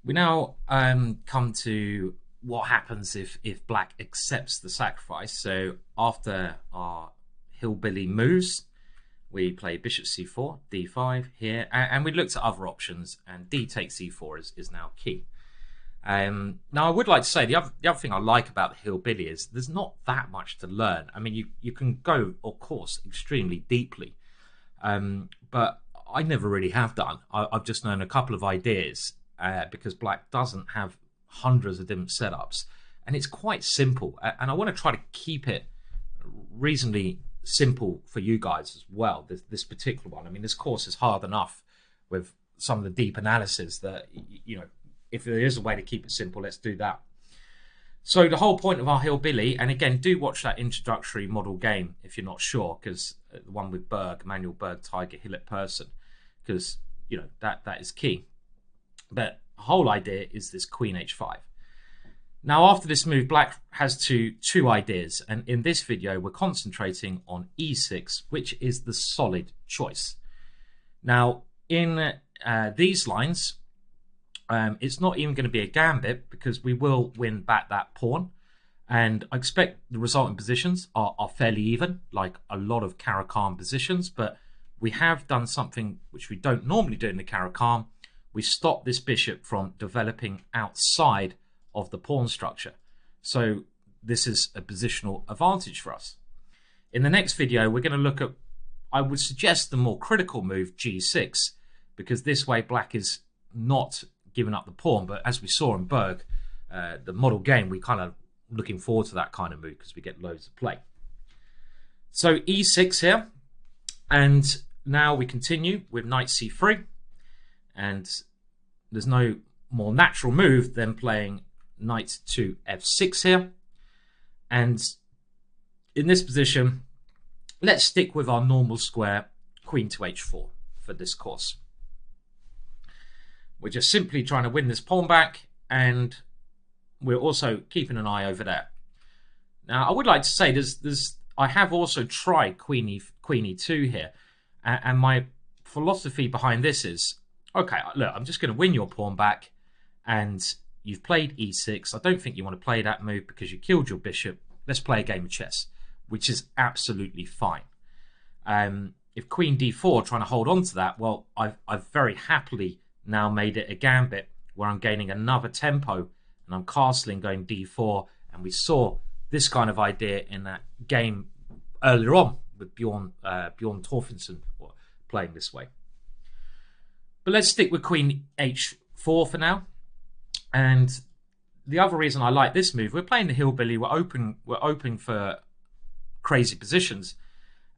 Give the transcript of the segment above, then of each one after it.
We now come to what happens if black accepts the sacrifice. So after our hillbilly moves, we play bishop c4, d5 here, and we looked at other options, and d takes e4 is now key. Now, I would like to say the other thing I like about the hillbilly is there's not that much to learn. I mean, you can go, of course, extremely deeply, but I never really have done. I've just known a couple of ideas because black doesn't have hundreds of different setups, and it's quite simple. And I want to try to keep it reasonably simple for you guys as well. This particular one. I mean, this course is hard enough with some of the deep analysis that if there is a way to keep it simple, let's do that. So the whole point of our hillbilly, and again, do watch that introductory model game if you're not sure, because the one with Berg, Emmanuel Berg, Tiger, Hillet, Person, because that is key. But the whole idea is this Queen H5. Now, after this move, black has two ideas, and in this video, we're concentrating on E6, which is the solid choice. Now, in these lines, it's not even going to be a gambit because we will win back that pawn. And I expect the resulting positions are fairly even, like a lot of Caro-Kann positions. But we have done something which we don't normally do in the Caro-Kann. We stopped this bishop from developing outside of the pawn structure. So this is a positional advantage for us. In the next video, we're going to look at, I would suggest, the more critical move, G6, because this way black is not giving up the pawn. But as we saw in Berg, the model game, we kind of looking forward to that kind of move because we get loads of play. So E6 here, and now we continue with knight C3, and there's no more natural move than playing knight to F6 here. And in this position, let's stick with our normal square, queen to H4 for this course. We're just simply trying to win this pawn back, and we're also keeping an eye over there. Now, I would like to say I have also tried queen e2 here, and my philosophy behind this is, okay, look, I'm just going to win your pawn back, and you've played e6. I don't think you want to play that move because you killed your bishop. Let's play a game of chess, which is absolutely fine. If queen d4, trying to hold on to that, well, I've very happily now made it a gambit where I'm gaining another tempo and I'm castling going d4, and we saw this kind of idea in that game earlier on with Bjorn Torfinson playing this way. But let's stick with queen h4 for now. And the other reason I like this move, we're playing the hillbilly, we're open for crazy positions,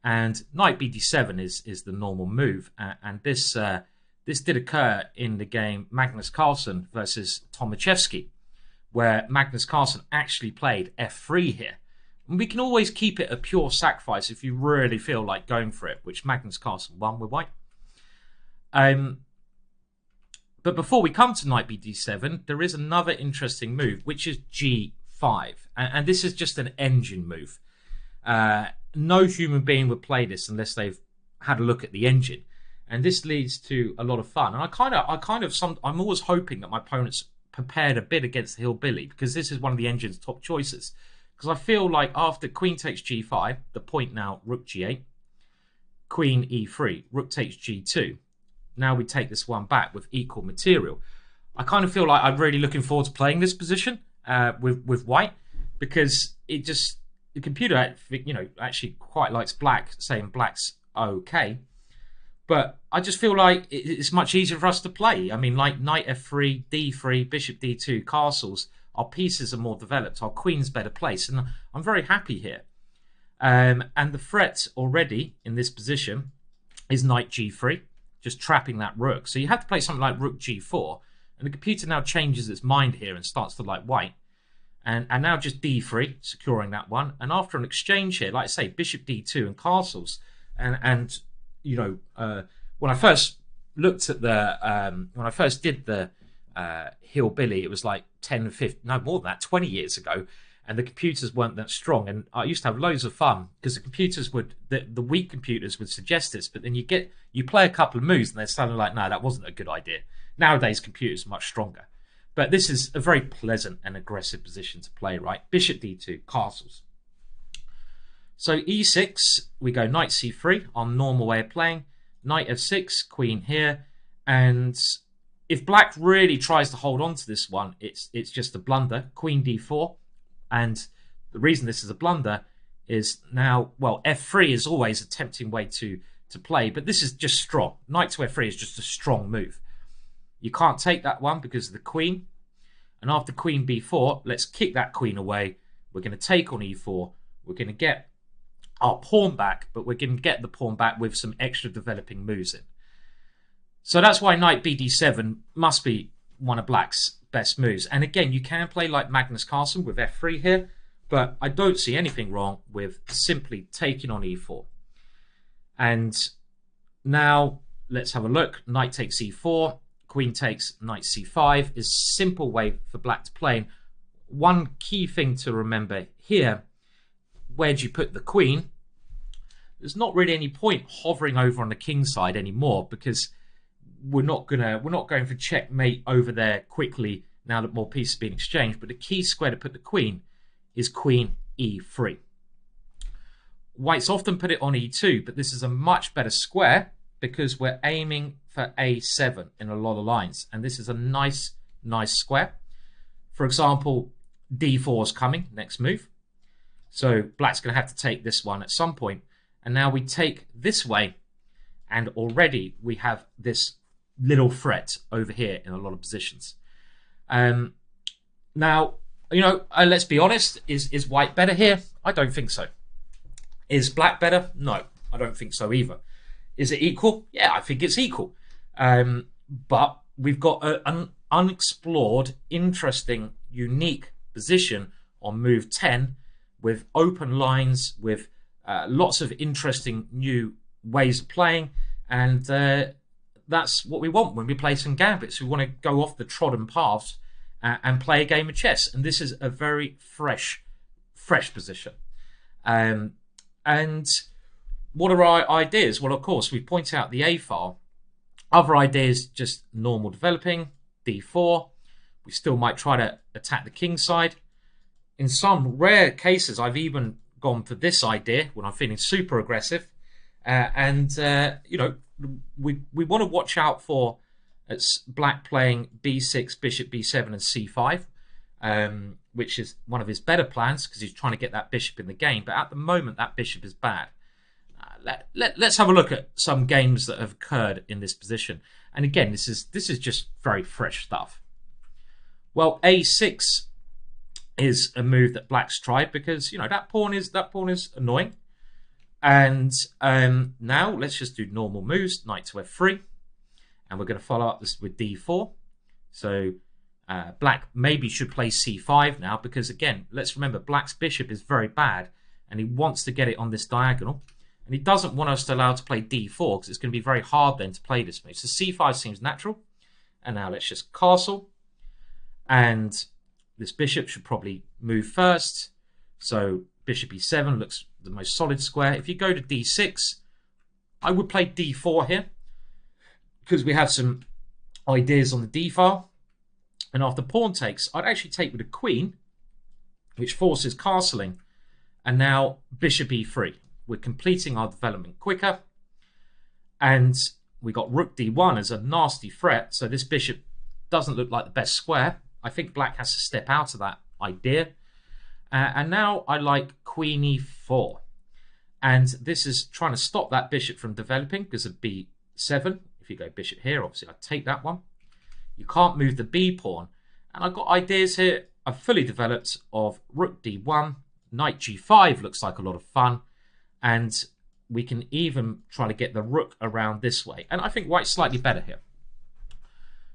and knight bd7 is the normal move, and this did occur in the game Magnus Carlsen versus Tomaszewski, where Magnus Carlsen actually played f3 here. And we can always keep it a pure sacrifice if you really feel like going for it, which Magnus Carlsen won with white. But before we come to knight bd7, there is another interesting move, which is g5. And this is just an engine move. No human being would play this unless they've had a look at the engine. And this leads to a lot of fun. And I'm always hoping that my opponent's prepared a bit against the hillbilly, because this is one of the engine's top choices. Because I feel like after queen takes g5, the point now rook g8, queen e3, rook takes g2. Now we take this one back with equal material. I kind of feel like I'm really looking forward to playing this position with white, because the computer actually quite likes black, saying black's okay. But I just feel like it's much easier for us to play. I mean, like knight f3, d3, bishop d2, castles, our pieces are more developed, our queen's better placed, and I'm very happy here. And the threat already in this position is knight g3, just trapping that rook. So you have to play something like rook g4, and the computer now changes its mind here and starts to like white. And now just d3, securing that one. And after an exchange here, like I say, bishop d2 and castles, and when I first looked at when I first did the hillbilly, it was like 10, 15, no more than that, 20 years ago, and the computers weren't that strong. And I used to have loads of fun because the computers the weak computers would suggest this, but then you play a couple of moves and they're suddenly like, no, that wasn't a good idea. Nowadays, computers are much stronger. But this is a very pleasant and aggressive position to play, right? Bishop d2, castles. So e6, we go knight c3, our normal way of playing. Knight f6, queen here. And if black really tries to hold on to this one, it's just a blunder. Queen d4. And the reason this is a blunder is now, well, f3 is always a tempting way to play, but this is just strong. Knight to f3 is just a strong move. You can't take that one because of the queen. And after queen b4, let's kick that queen away. We're going to take on e4. We're going to get our pawn back, but we're going to get the pawn back with some extra developing moves in. So that's why knight bd7 must be one of black's best moves. And again, you can play like Magnus Carlsen with f3 here, but I don't see anything wrong with simply taking on e4. And now let's have a look. Knight takes e4, queen takes knight c5 is a simple way for black to play. One key thing to remember here, where do you put the queen? There's not really any point hovering over on the king side anymore, because we're not going for checkmate over there quickly now that more pieces have been exchanged. But the key square to put the queen is queen e3. Whites often put it on e2, but this is a much better square because we're aiming for a7 in a lot of lines, and this is a nice square. For example, d4 is coming next move, so black's going to have to take this one at some point. And now we take this way, and already we have this little threat over here in a lot of positions. Now, let's be honest, is white better here? I don't think so. Is black better? No, I don't think so either. Is it equal? Yeah, I think it's equal. But we've got an unexplored, interesting, unique position on move 10 with open lines, with lots of interesting new ways of playing. And that's what we want when we play some gambits. We want to go off the trodden paths and play a game of chess. And this is a very fresh position. And what are our ideas? Well, of course, we point out the A file. Other ideas, just normal developing, d4. We still might try to attack the king side. In some rare cases, I've even gone for this idea when I'm feeling super aggressive. We want to watch out for black playing b6, bishop b7, and c5. Which is one of his better plans because he's trying to get that bishop in the game. But at the moment, that bishop is bad. Let's have a look at some games that have occurred in this position. And again, this is just very fresh stuff. Well, a6 is a move that black's tried because that pawn is annoying. And now let's just do normal moves. Knight to f3, and we're going to follow up this with d4. So black maybe should play c5 now because, again, let's remember black's bishop is very bad and he wants to get it on this diagonal, and he doesn't want us to allow to play d4 because it's going to be very hard then to play this move. So c5 seems natural. And now let's just castle, and this bishop should probably move first. So bishop e7 looks the most solid square. If you go to d6, I would play d4 here because we have some ideas on the d file. And after pawn takes, I'd actually take with a queen, which forces castling. And now bishop e3. We're completing our development quicker. And we got rook d1 as a nasty threat. So this bishop doesn't look like the best square. I think black has to step out of that idea. And now I like queen e4. And this is trying to stop that bishop from developing because of b7. If you go bishop here, obviously I'd take that one. You can't move the b pawn. And I've got ideas here I've fully developed of rook d1, knight g5 looks like a lot of fun. And we can even try to get the rook around this way. And I think white's slightly better here.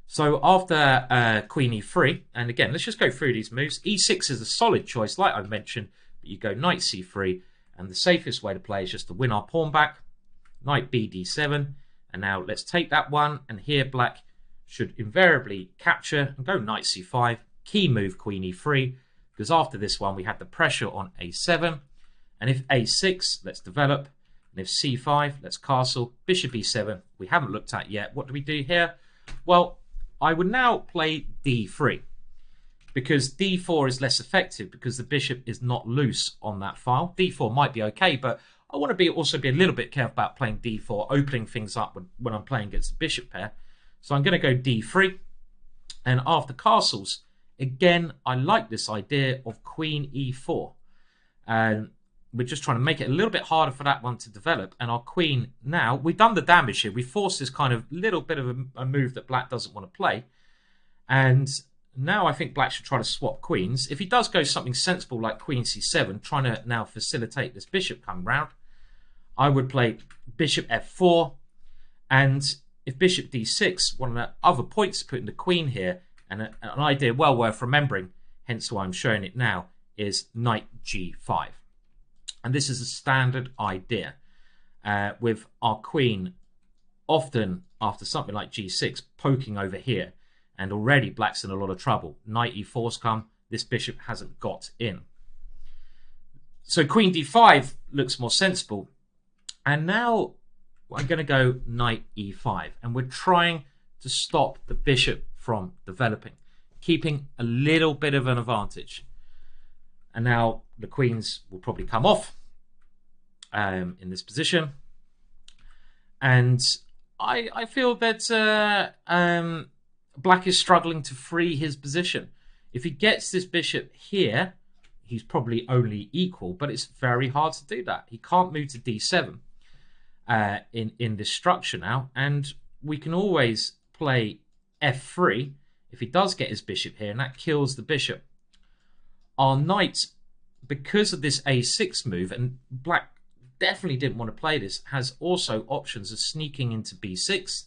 So after queen e3, and again, let's just go through these moves. e6 is a solid choice, like I mentioned, but you go knight c3, and the safest way to play is just to win our pawn back. Knight bd7, and now let's take that one, and here black should invariably capture and go knight c5. Key move queen e3, because after this one we have the pressure on a7, and if a6, let's develop, and if c5, let's castle. Bishop e7, we haven't looked at yet. What do we do here? Well, I would now play d3. because d4 is less effective because the bishop is not loose on that file. d4 might be okay, but I want to also be a little bit careful about playing d4, opening things up when I'm playing against the bishop pair. So I'm going to go d3, and after castles, again, I like this idea of queen e4. And we're just trying to make it a little bit harder for that one to develop. And our queen now, we've done the damage here. We forced this kind of little bit of a move that black doesn't want to play. And now I think black should try to swap queens. If he does go something sensible like queen c7, trying to now facilitate this bishop coming round, I would play bishop f4. And if bishop d6, one of the other points to put in the queen here, and an idea well worth remembering, hence why I'm showing it now, is knight g5. And this is a standard idea with our queen often after something like g6 poking over here, and already black's in a lot of trouble. Knight e4's come, this bishop hasn't got in. So queen d5 looks more sensible. And now I'm going to go knight e5, and we're trying to stop the bishop from developing, keeping a little bit of an advantage. And now the queens will probably come off in this position. And I feel that black is struggling to free his position. If he gets this bishop here, he's probably only equal, but it's very hard to do that. He can't move to d7 in this structure now. And we can always play f3 if he does get his bishop here, and that kills the bishop. Our knight, because of this a6 move, and black definitely didn't want to play this, has also options of sneaking into b6,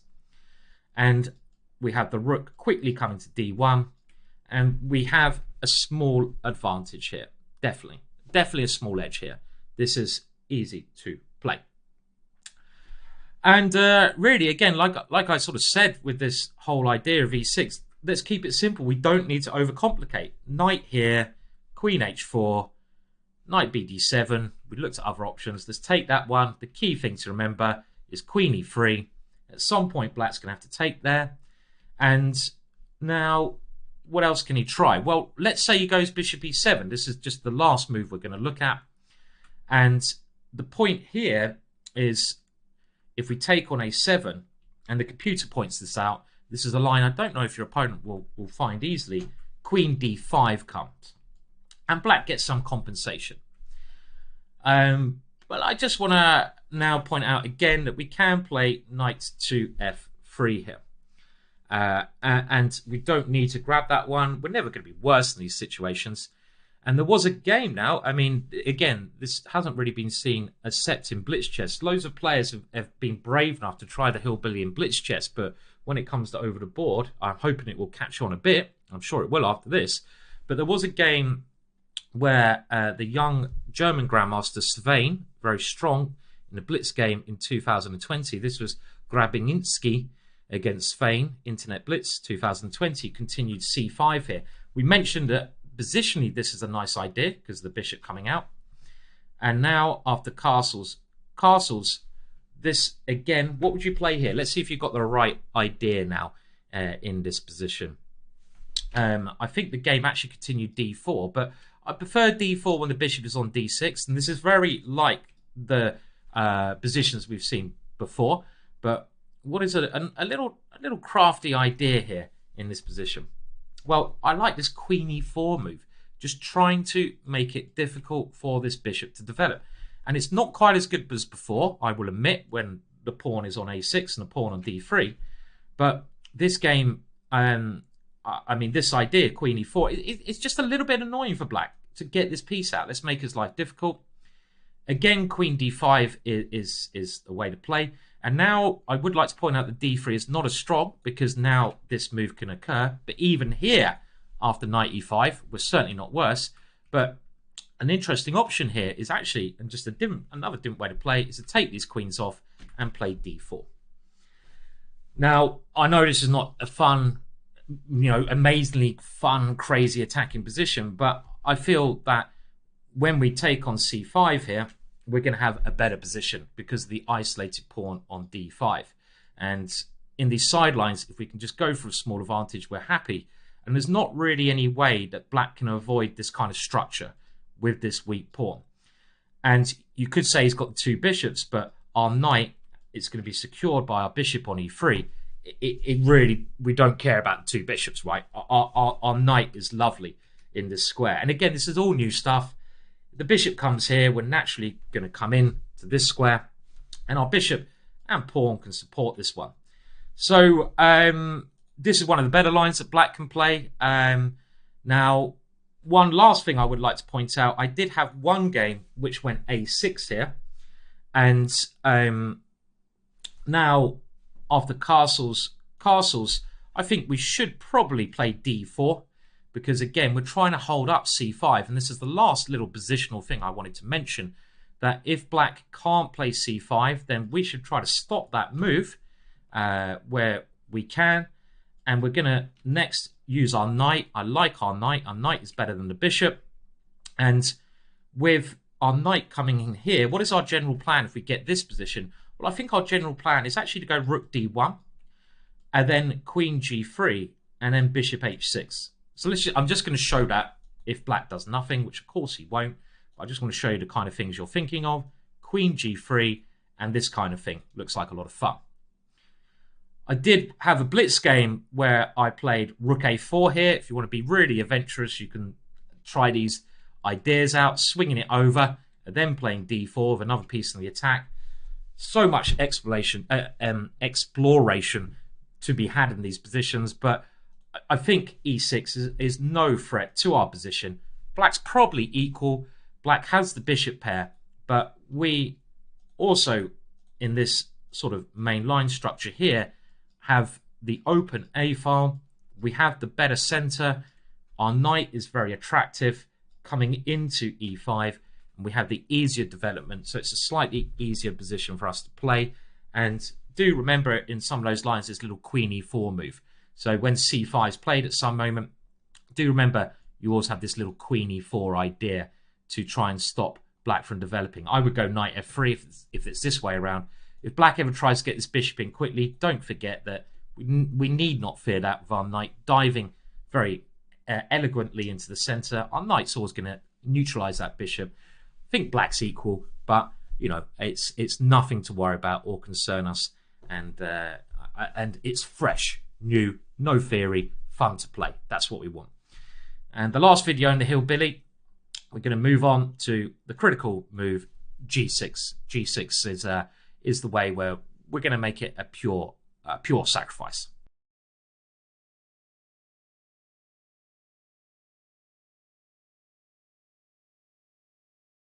and we have the rook quickly coming to d1, and we have a small advantage here. Definitely a small edge here. This is easy to play. And really, again, like I sort of said with this whole idea of e6, let's keep it simple. We don't need to overcomplicate. Knight here, queen h4, knight bd7. We looked at other options. Let's take that one. The key thing to remember is queen e3. At some point, black's going to have to take there. And now, what else can he try? Well, let's say he goes bishop e7. This is just the last move we're going to look at. And the point here is, if we take on a7, and the computer points this out, this is a line I don't know if your opponent will find easily. Queen d5 comes, and black gets some compensation. But I just want to now point out again that we can play knight to f3 here. And we don't need to grab that one. We're never going to be worse in these situations. And there was a game now. I mean, again, this hasn't really been seen except in blitz chess. Loads of players have been brave enough to try the hillbilly in blitz chess, but when it comes to over the board, I'm hoping it will catch on a bit. I'm sure it will after this. But there was a game where the young German grandmaster Svein, very strong in the blitz game in 2020. This was Grabinski against Svein, Internet Blitz 2020, continued c5 here. We mentioned that positionally this is a nice idea because of the bishop coming out. And now after castles, this again, what would you play here? Let's see if you've got the right idea now in this position. I think the game actually continued d4, but I prefer d4 when the bishop is on d6, and this is very like the positions we've seen before. But what is a little crafty idea here in this position? Well, I like this queen e4 move, just trying to make it difficult for this bishop to develop. And it's not quite as good as before, I will admit, when the pawn is on a6 and the pawn on d3. But this game, I mean, this idea, queen e4, it's just a little bit annoying for black to get this piece out. Let's make his life difficult. Again, queen d5 is the way to play. And now I would like to point out that d3 is not as strong because now this move can occur. But even here, after knight e5, we're certainly not worse. But an interesting option here is actually, and just another different way to play, is to take these queens off and play d4. Now, I know this is not a fun, amazingly fun, crazy attacking position, but I feel that when we take on c5 here, we're going to have a better position because of the isolated pawn on d5. And in these sidelines, if we can just go for a small advantage, we're happy. And there's not really any way that black can avoid this kind of structure with this weak pawn. And you could say he's got the two bishops, but our knight is going to be secured by our bishop on e3. It really, we don't care about the two bishops, right? Our knight is lovely in this square. And again, this is all new stuff. The bishop comes here, we're naturally going to come in to this square, and our bishop and pawn can support this one. So this is one of the better lines that black can play. Now, one last thing I would like to point out, I did have one game which went a6 here, and now after castles, I think we should probably play d4, because again, we're trying to hold up c5, and this is the last little positional thing I wanted to mention, that if black can't play c5, then we should try to stop that move where we can, and we're going to next use our knight. I like our knight. Our knight is better than the bishop, and with our knight coming in here, what is our general plan if we get this position? Well, I think our general plan is actually to go rook d1, and then queen g3, and then bishop h6. So I'm just going to show that if black does nothing, which of course he won't. But I just want to show you the kind of things you're thinking of. Queen g3 and this kind of thing. Looks like a lot of fun. I did have a blitz game where I played rook a4 here. If you want to be really adventurous, you can try these ideas out, swinging it over, and then playing d4 with another piece in the attack. So much exploration to be had in these positions, but I think e6 is no threat to our position. Black's probably equal. Black has the bishop pair, but we also, in this sort of main line structure here, have the open A file. We have the better center. Our knight is very attractive coming into e5, and we have the easier development, so it's a slightly easier position for us to play. And do remember, in some of those lines, this little queen e4 move. So when c5 is played at some moment, do remember you also have this little queen e4 idea to try and stop black from developing. I would go knight f3 if it's this way around. If black ever tries to get this bishop in quickly, don't forget that we need not fear that with our knight diving very elegantly into the center. Our knight's always going to neutralize that bishop. I think black's equal, but you know, it's nothing to worry about or concern us, and it's fresh, new, no theory, fun to play. That's what we want. And the last video in the Hillbilly, we're going to move on to the critical move, g6. G6 is the way where we're going to make it a pure sacrifice.